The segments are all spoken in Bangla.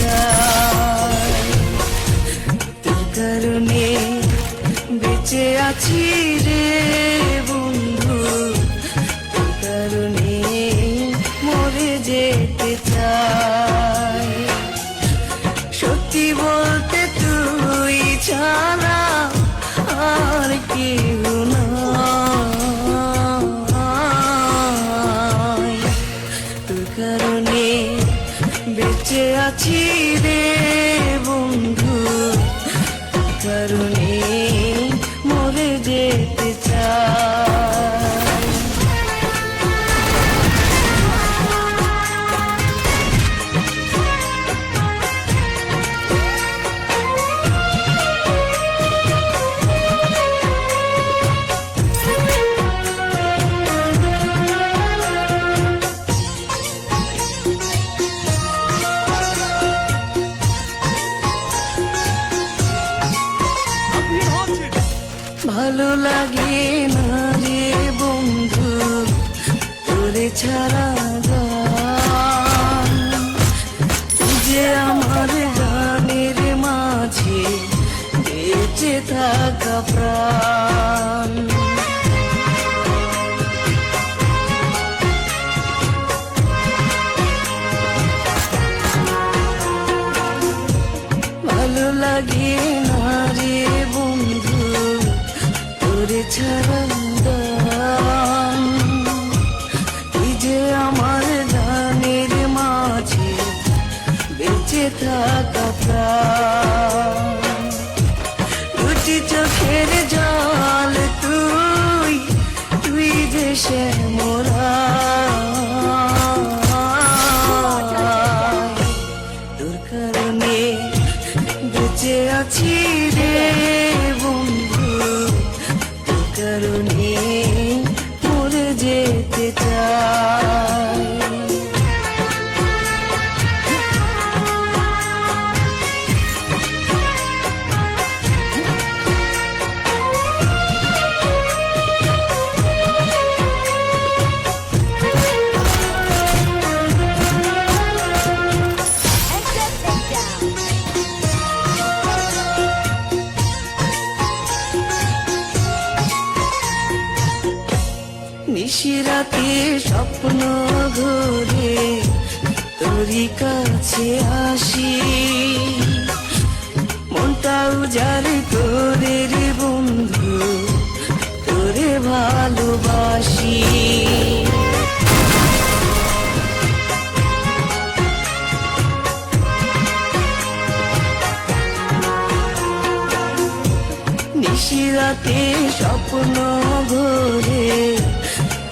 চাই, তোর কারণে বেঁচে আছি রে বন্ধু, তোর কারণে মরে যেতে চাই। সত্যি বলতে তুই ছাড়া আর কেউ নাই, তোর কারণে বেঁচে আছি রে বন্ধু, তোর কারণে মরে যেতে চাই। ভালো লাগে না রে বন্ধু তোরে ছাড়া গান, তুই যে আমার গানের মাঝে বেঁচে থাকা প্রাণ। ভালো লাগে না রে বন্ধু তোরে ছাড়া গান, তুই যে আমার গানের মাঝে বেঁচে থাকা প্রাণ। দুটি চোখের জল তুই, তুই যে শ্যামরায়, তোর কারণে বেঁচে আছি রে বন্ধু, তোর কারণে মরে যেতে চাই। নিশিরাতে স্বপ্ন ঘুরে তোরই কাছে আসি, মনটা উজাড় করে রে বন্ধু তোরে ভালোবাসি। নিশিরাতে স্বপ্ন ঘুরে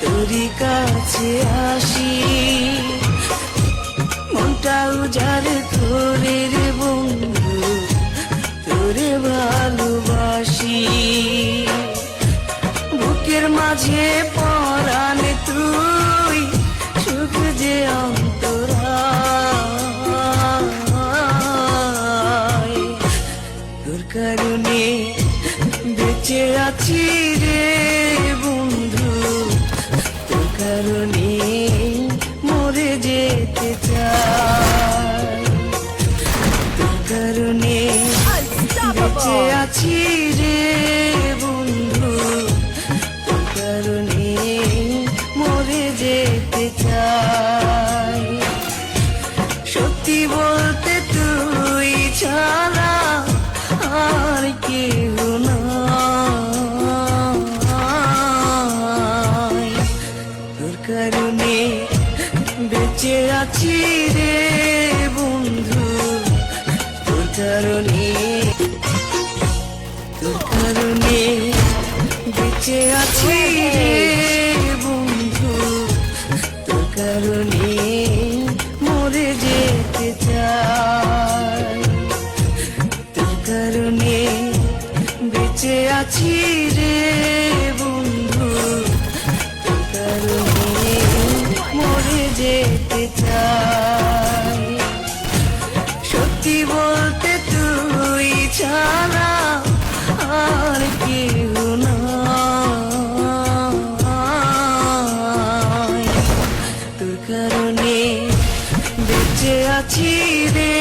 তোরই কাছে আসি, মনটা উজাড় করে রে বন্ধু তোরে ভালোবাসি। বুকের মাঝে পরাণ তুই, সুখ যে অন্তরায়, তোর কারণে বেঁচে আছি রে বন্ধু, তোর কারণে মরে যেতে চাই, তোর কারণে বেঁচে আছি রে বন্ধু, তোর কারণে মরে যেতে চাই। সত্যি বলতে তুই ছাড়া আর কেউ নাই, তোর কারণে বেঁচে আছি রে বন্ধু, তোর কারণে, তোর কারণে বেঁচে আছি রে বন্ধু, তোর কারণে মরে যেতে চাই, তোর কারণে বেঁচে আছি রে বন্ধু, তোর কারণে মরে যেতে চাই। সত্যি বলতে তুই ছাড়া আর কেউ নাই, তোর কারণে বেঁচে আছি রে